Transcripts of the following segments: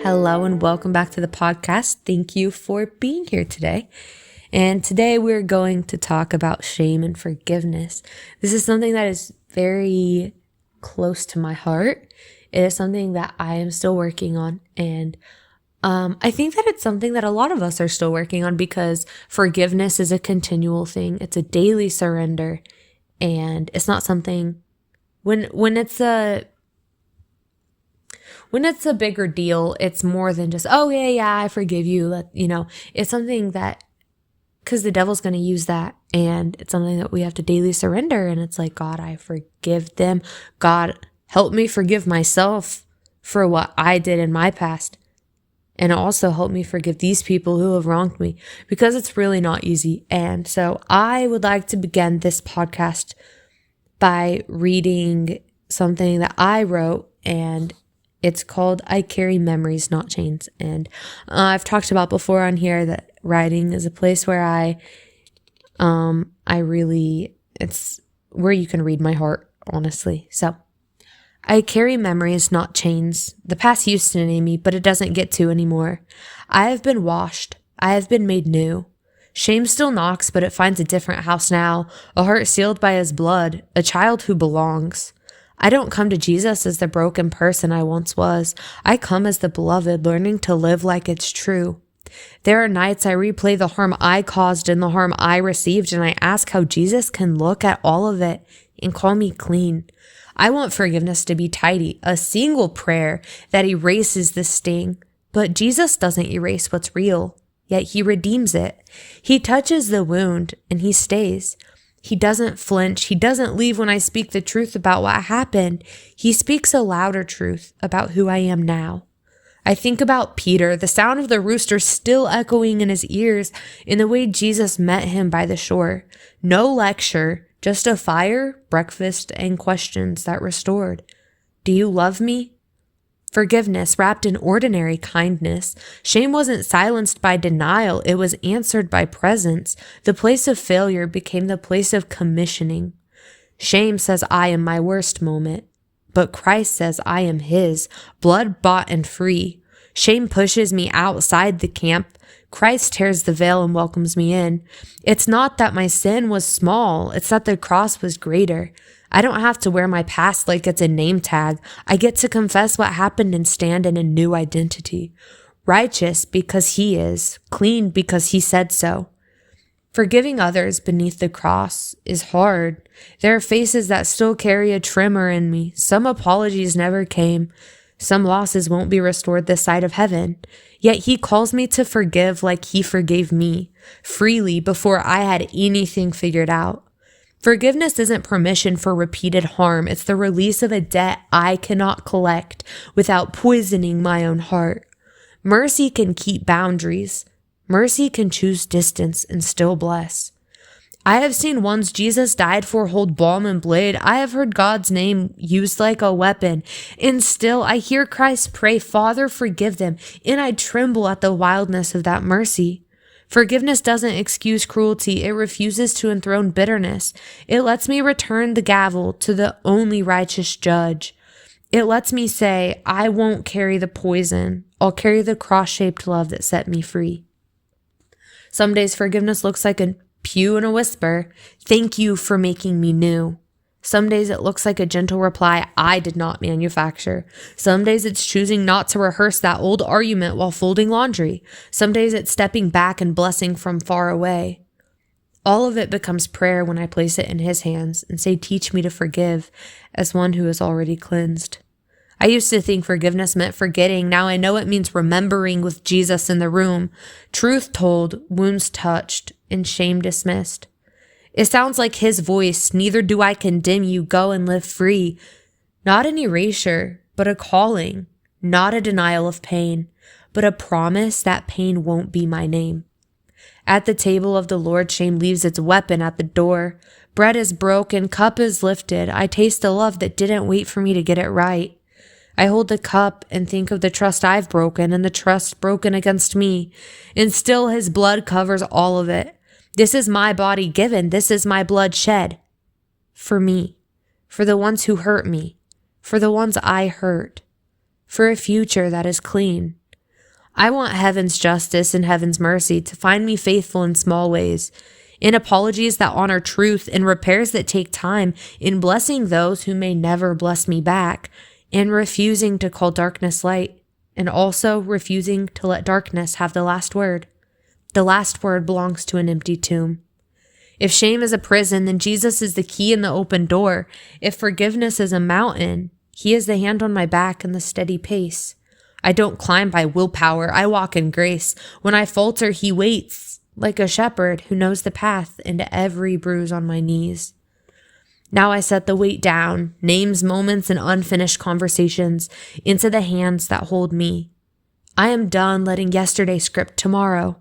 Hello and welcome back to the podcast. Thank you for being here today. And today we're going to talk about shame and forgiveness. This is something that is very close to my heart. It is something that I am still working on. And I think that it's something that a lot of us are still working on because forgiveness is a continual thing. It's a daily surrender. And it's not something when it's a bigger deal, it's more than just, oh yeah, I forgive you. It's something that, because the devil's going to use that, and it's something that we have to daily surrender. And it's like, God, I forgive them. God, help me forgive myself for what I did in my past. And also help me forgive these people who have wronged me, because it's really not easy. And so I would like to begin this podcast by reading something that I wrote, and it's called I Carry Memories, Not Chains. And I've talked about before on here that writing is a place where it's where you can read my heart, honestly. So I carry memories, not chains. The past used to name me, but it doesn't get to anymore. I have been washed. I have been made new. Shame still knocks, but it finds a different house now. A heart sealed by his blood, a child who belongs. I don't come to Jesus as the broken person I once was. I come as the beloved, learning to live like it's true. There are nights I replay the harm I caused and the harm I received, and I ask how Jesus can look at all of it and call me clean. I want forgiveness to be tidy, a single prayer that erases the sting. But Jesus doesn't erase what's real, yet he redeems it. He touches the wound and he stays. He doesn't flinch. He doesn't leave when I speak the truth about what happened. He speaks a louder truth about who I am now. I think about Peter, the sound of the rooster still echoing in his ears, in the way Jesus met him by the shore. No lecture, just a fire, breakfast, and questions that restored. Do you love me? Forgiveness wrapped in ordinary kindness. Shame wasn't silenced by denial. It was answered by presence. The place of failure became the place of commissioning. Shame says I am my worst moment, but Christ says I am his, blood bought and free. Shame pushes me outside the camp. Christ tears the veil and welcomes me in. It's not that my sin was small. It's that the cross was greater. I don't have to wear my past like it's a name tag. I get to confess what happened and stand in a new identity. Righteous because he is, clean because he said so. Forgiving others beneath the cross is hard. There are faces that still carry a tremor in me. Some apologies never came. Some losses won't be restored this side of heaven. Yet he calls me to forgive like he forgave me, freely before I had anything figured out. Forgiveness isn't permission for repeated harm. It's the release of a debt I cannot collect without poisoning my own heart. Mercy can keep boundaries. Mercy can choose distance and still bless. I have seen ones Jesus died for hold balm and blade. I have heard God's name used like a weapon. And still I hear Christ pray, Father, forgive them. And I tremble at the wildness of that mercy. Forgiveness doesn't excuse cruelty. It refuses to enthrone bitterness. It lets me return the gavel to the only righteous judge. It lets me say, I won't carry the poison. I'll carry the cross-shaped love that set me free. Some days forgiveness looks like a pew and a whisper. Thank you for making me new. Some days it looks like a gentle reply I did not manufacture. Some days it's choosing not to rehearse that old argument while folding laundry. Some days it's stepping back and blessing from far away. All of it becomes prayer when I place it in his hands and say, teach me to forgive as one who is already cleansed. I used to think forgiveness meant forgetting. Now I know it means remembering with Jesus in the room. Truth told, wounds touched, and shame dismissed. It sounds like his voice, neither do I condemn you, go and live free. Not an erasure, but a calling. Not a denial of pain, but a promise that pain won't be my name. At the table of the Lord, shame leaves its weapon at the door. Bread is broken, cup is lifted. I taste a love that didn't wait for me to get it right. I hold the cup and think of the trust I've broken and the trust broken against me. And still his blood covers all of it. This is my body given. This is my blood shed. For me. For the ones who hurt me. For the ones I hurt. For a future that is clean. I want heaven's justice and heaven's mercy to find me faithful in small ways, in apologies that honor truth, in repairs that take time, in blessing those who may never bless me back, in refusing to call darkness light, and also refusing to let darkness have the last word. The last word belongs to an empty tomb. If shame is a prison, then Jesus is the key and the open door. If forgiveness is a mountain, he is the hand on my back and the steady pace. I don't climb by willpower, I walk in grace. When I falter, he waits, like a shepherd who knows the path into every bruise on my knees. Now I set the weight down, names, moments, and unfinished conversations into the hands that hold me. I am done letting yesterday script tomorrow.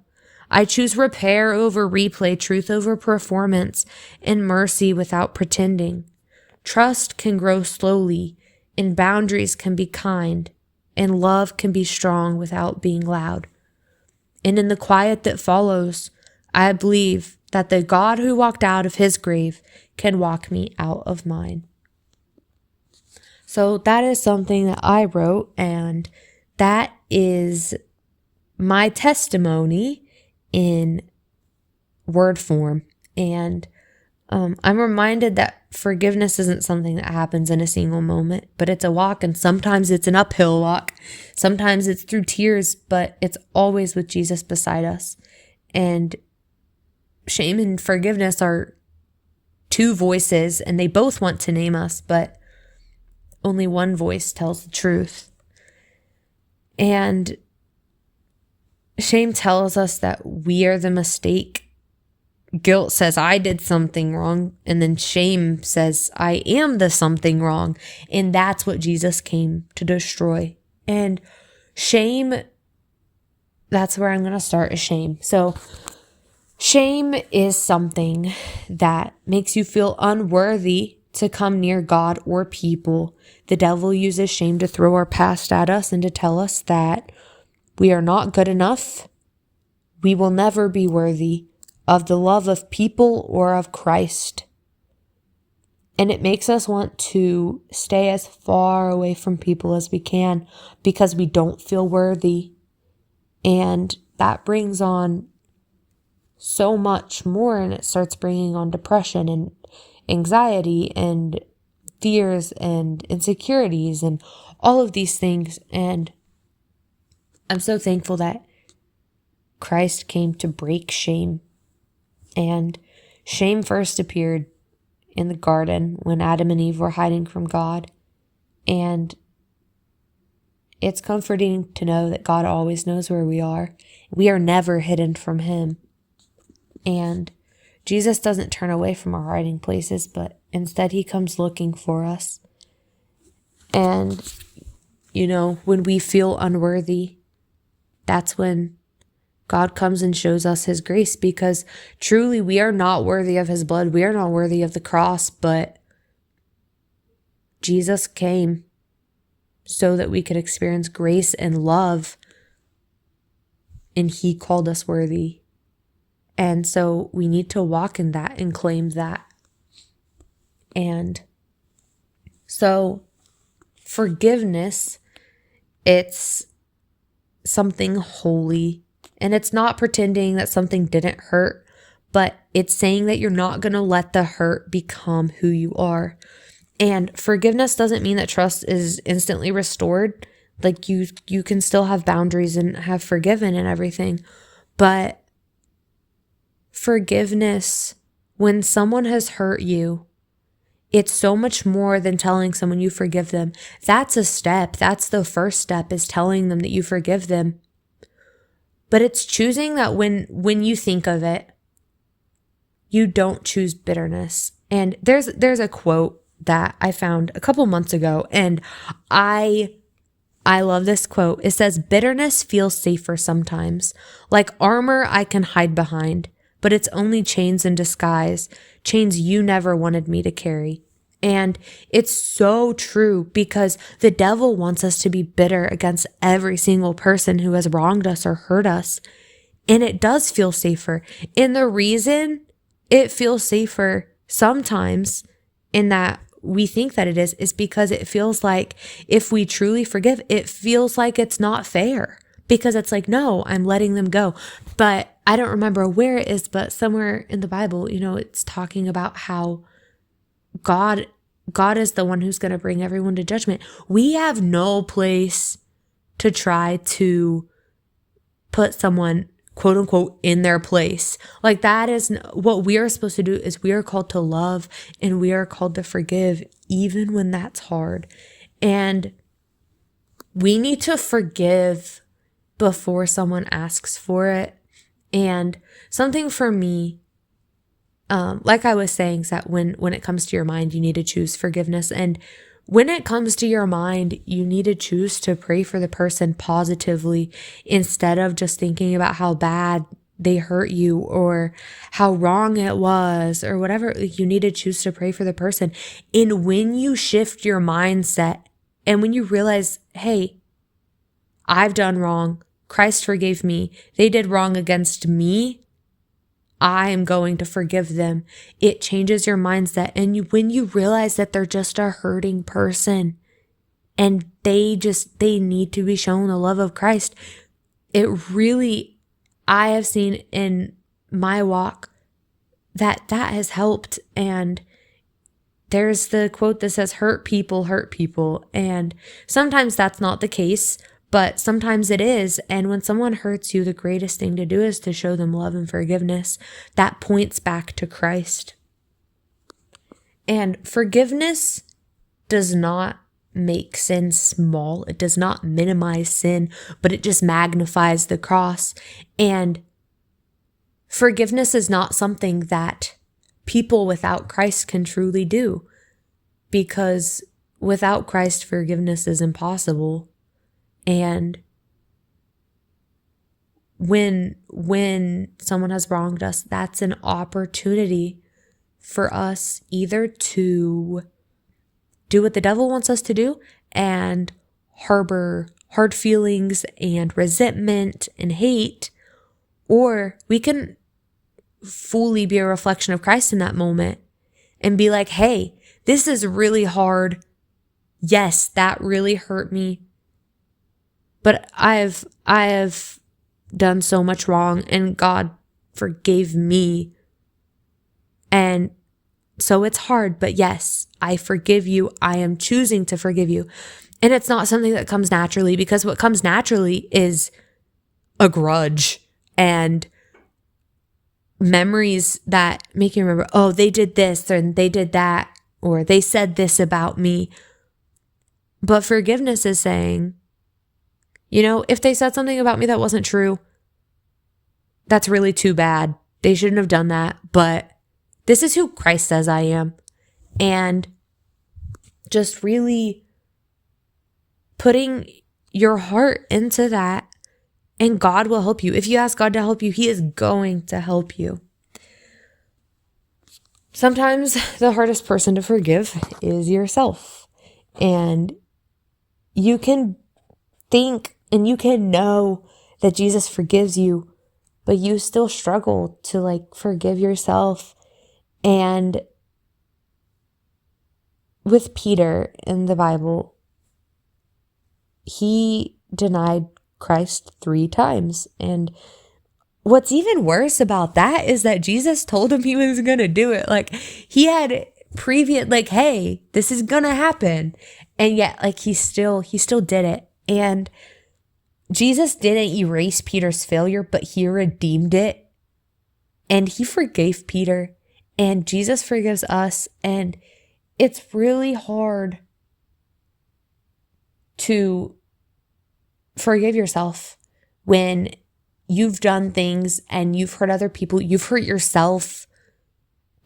I choose repair over replay, truth over performance, and mercy without pretending. Trust can grow slowly, and boundaries can be kind, and love can be strong without being loud. And in the quiet that follows, I believe that the God who walked out of his grave can walk me out of mine. So that is something that I wrote, and that is my testimony in word form. And I'm reminded that forgiveness isn't something that happens in a single moment, but it's a walk, and sometimes it's an uphill walk. Sometimes it's through tears, but it's always with Jesus beside us. And shame and forgiveness are two voices, and they both want to name us, but only one voice tells the truth. And shame tells us that we are the mistake. Guilt says, I did something wrong. And then shame says, I am the something wrong. And that's what Jesus came to destroy. And shame, that's where I'm going to start, is shame. So shame is something that makes you feel unworthy to come near God or people. The devil uses shame to throw our past at us and to tell us that we are not good enough. We will never be worthy of the love of people or of Christ. And it makes us want to stay as far away from people as we can because we don't feel worthy. And that brings on so much more, and it starts bringing on depression and anxiety and fears and insecurities and all of these things. And I'm so thankful that Christ came to break shame. And shame first appeared in the garden when Adam and Eve were hiding from God. And it's comforting to know that God always knows where we are. We are never hidden from him. And Jesus doesn't turn away from our hiding places, but instead he comes looking for us. And, when we feel unworthy, that's when God comes and shows us his grace, because truly we are not worthy of his blood. We are not worthy of the cross, but Jesus came so that we could experience grace and love, and he called us worthy. And so we need to walk in that and claim that. And so forgiveness, it's something holy. And it's not pretending that something didn't hurt, but it's saying that you're not going to let the hurt become who you are. And forgiveness doesn't mean that trust is instantly restored. Like you can still have boundaries and have forgiven and everything. But forgiveness, when someone has hurt you, it's so much more than telling someone you forgive them. That's a step. That's the first step, is telling them that you forgive them. But it's choosing that when you think of it, you don't choose bitterness. And there's a quote that I found a couple months ago, and I love this quote. It says, "Bitterness feels safer sometimes, like armor I can hide behind, but it's only chains in disguise, chains you never wanted me to carry." And it's so true, because the devil wants us to be bitter against every single person who has wronged us or hurt us. And it does feel safer. And the reason it feels safer sometimes, in that we think that it is because it feels like if we truly forgive, it feels like it's not fair. because it's like, no, I'm letting them go. But I don't remember where it is, but somewhere in the Bible, it's talking about how God is the one who's going to bring everyone to judgment. We have no place to try to put someone, quote unquote, in their place. Like, that is what we are supposed to do. Is we are called to love, and we are called to forgive, even when that's hard. And we need to forgive before someone asks for it. And something for me, like I was saying, is that when it comes to your mind, you need to choose forgiveness. And when it comes to your mind, you need to choose to pray for the person positively instead of just thinking about how bad they hurt you or how wrong it was or whatever. You need to choose to pray for the person. And when you shift your mindset and when you realize, hey, I've done wrong, Christ forgave me, they did wrong against me, I am going to forgive them. It changes your mindset. And when you realize that they're just a hurting person and they need to be shown the love of Christ, it really, I have seen in my walk that has helped. And there's the quote that says, hurt people hurt people. And sometimes that's not the case, but sometimes it is. And when someone hurts you, the greatest thing to do is to show them love and forgiveness. That points back to Christ. And forgiveness does not make sin small. It does not minimize sin, but it just magnifies the cross. And forgiveness is not something that people without Christ can truly do, because without Christ, forgiveness is impossible. And when someone has wronged us, that's an opportunity for us either to do what the devil wants us to do and harbor hard feelings and resentment and hate, or we can fully be a reflection of Christ in that moment and be like, hey, this is really hard. Yes, that really hurt me. But I have done so much wrong, and God forgave me. And so it's hard, but yes, I forgive you. I am choosing to forgive you. And it's not something that comes naturally, because what comes naturally is a grudge and memories that make you remember, oh, they did this and they did that, or they said this about me. But forgiveness is saying, if they said something about me that wasn't true, that's really too bad. They shouldn't have done that. But this is who Christ says I am. And just really putting your heart into that, and God will help you. If you ask God to help you, He is going to help you. Sometimes the hardest person to forgive is yourself. And you can think and you can know that Jesus forgives you, but you still struggle to forgive yourself. And with Peter in the Bible, he denied Christ 3 times. And what's even worse about that is that Jesus told him he was going to do it. He had previous, hey, this is going to happen. And yet, he still did it. And Jesus didn't erase Peter's failure, but He redeemed it. And He forgave Peter. And Jesus forgives us. And it's really hard to forgive yourself when you've done things and you've hurt other people, you've hurt yourself.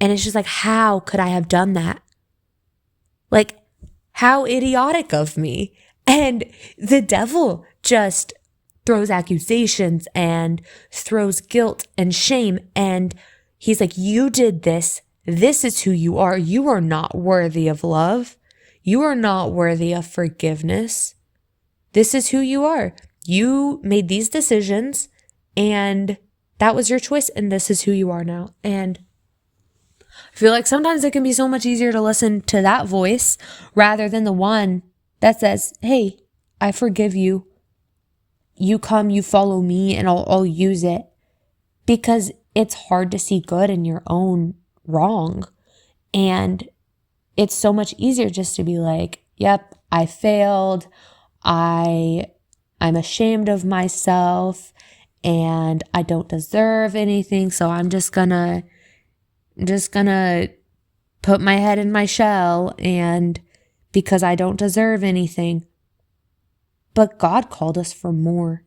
And it's just how could I have done that? How idiotic of me. And the devil just throws accusations and throws guilt and shame. And he's like, you did this. This is who you are. You are not worthy of love. You are not worthy of forgiveness. This is who you are. You made these decisions and that was your choice. And this is who you are now. And I feel like sometimes it can be so much easier to listen to that voice rather than the one that says, hey, I forgive you. you come, you follow me, and I'll use it, because it's hard to see good in your own wrong. And it's so much easier just to be like, yep, I failed. I'm ashamed of myself and I don't deserve anything. So I'm just gonna put my head in my shell, and because I don't deserve anything. But God called us for more.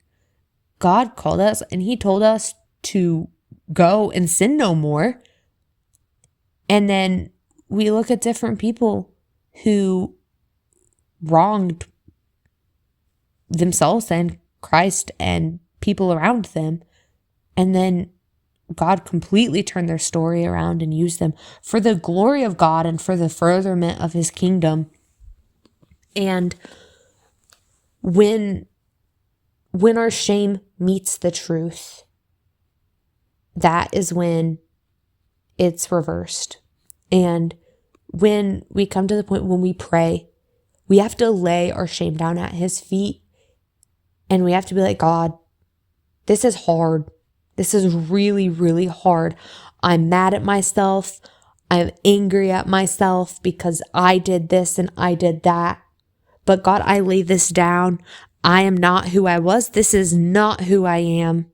God called us and he told us to go and sin no more. And then we look at different people who wronged themselves and Christ and people around them. And then God completely turned their story around and used them for the glory of God and for the furtherment of his kingdom. And when our shame meets the truth, that is when it's reversed. And when we come to the point when we pray, we have to lay our shame down at his feet. And we have to be like, God, this is hard. This is really, really hard. I'm mad at myself. I'm angry at myself because I did this and I did that. But God, I lay this down. I am not who I was. This is not who I am.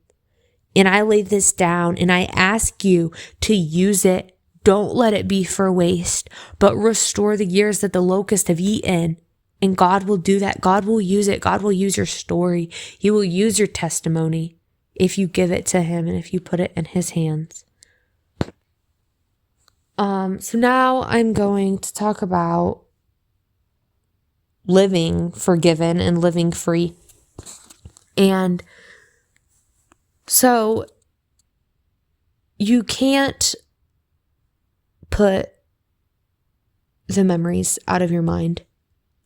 And I lay this down and I ask you to use it. Don't let it be for waste, but restore the years that the locusts have eaten. And God will do that. God will use it. God will use your story. He will use your testimony if you give it to him and if you put it in his hands. So now I'm going to talk about living forgiven and living free. And so you can't put the memories out of your mind.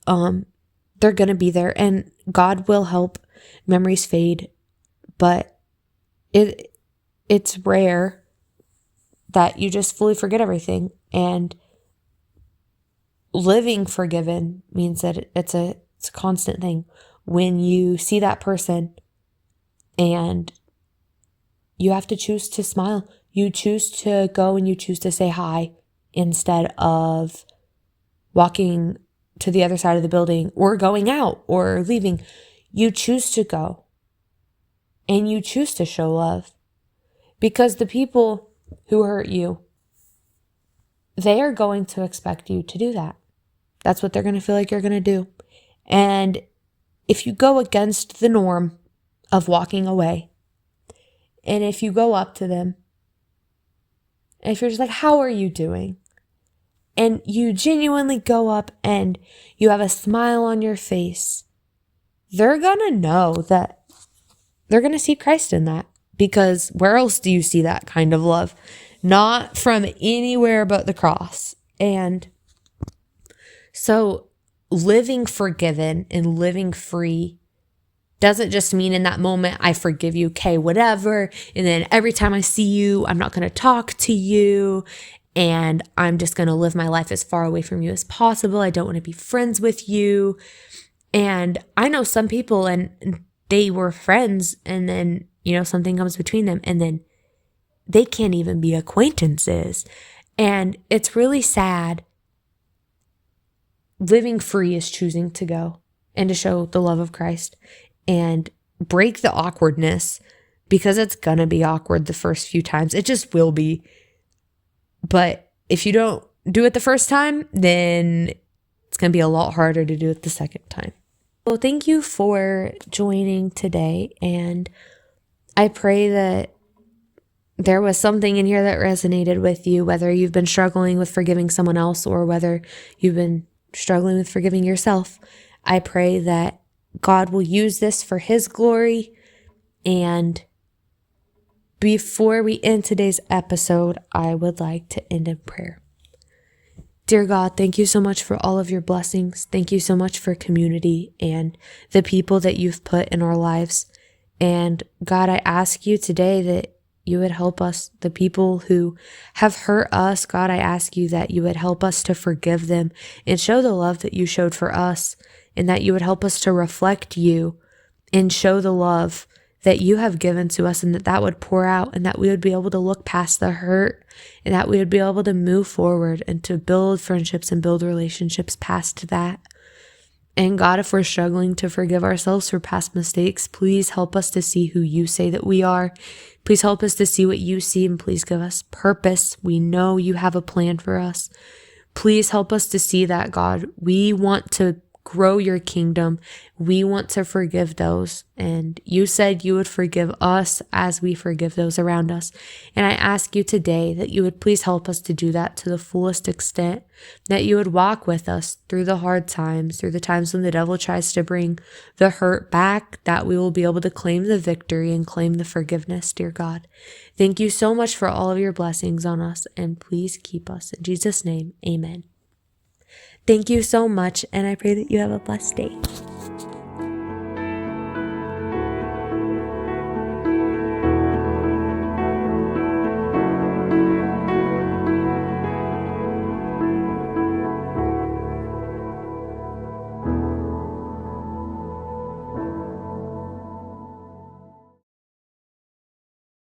They're going to be there, and God will help memories fade, but it's rare that you just fully forget everything. And living forgiven means that it's a constant thing. When you see that person and you have to choose to smile, you choose to go and you choose to say hi instead of walking to the other side of the building or going out or leaving. You choose to go and you choose to show love, because the people who hurt you, they are going to expect you to do that. That's what they're going to feel like you're going to do. And if you go against the norm of walking away, and if you go up to them, and if you're just like, how are you doing? And you genuinely go up and you have a smile on your face, they're going to know that they're going to see Christ in that. Because where else do you see that kind of love? Not from anywhere but the cross. And so living forgiven and living free doesn't just mean in that moment, I forgive you, okay, whatever. And then every time I see you, I'm not going to talk to you. And I'm just going to live my life as far away from you as possible. I don't want to be friends with you. And I know some people, and they were friends, and then, something comes between them, and then they can't even be acquaintances. And it's really sad. Living free is choosing to go and to show the love of Christ and break the awkwardness, because it's going to be awkward the first few times. It just will be. But if you don't do it the first time, then it's going to be a lot harder to do it the second time. Well, thank you for joining today. And I pray that there was something in here that resonated with you, whether you've been struggling with forgiving someone else or whether you've been struggling with forgiving yourself. I pray that God will use this for his glory. And before we end today's episode, I would like to end in prayer. Dear God, thank you so much for all of your blessings. Thank you so much for community and the people that you've put in our lives. And God, I ask you today that you would help us, the people who have hurt us. God, I ask you that you would help us to forgive them and show the love that you showed for us, and that you would help us to reflect you and show the love that you have given to us, and that would pour out, and that we would be able to look past the hurt, and that we would be able to move forward and to build friendships and build relationships past that. And God, if we're struggling to forgive ourselves for past mistakes, please help us to see who you say that we are. Please help us to see what you see, and please give us purpose. We know you have a plan for us. Please help us to see that, God. We want to grow your kingdom. We want to forgive those. And you said you would forgive us as we forgive those around us. And I ask you today that you would please help us to do that to the fullest extent, that you would walk with us through the hard times, through the times when the devil tries to bring the hurt back, that we will be able to claim the victory and claim the forgiveness, dear God. Thank you so much for all of your blessings on us, and please keep us. In Jesus' name, amen. Thank you so much, and I pray that you have a blessed day.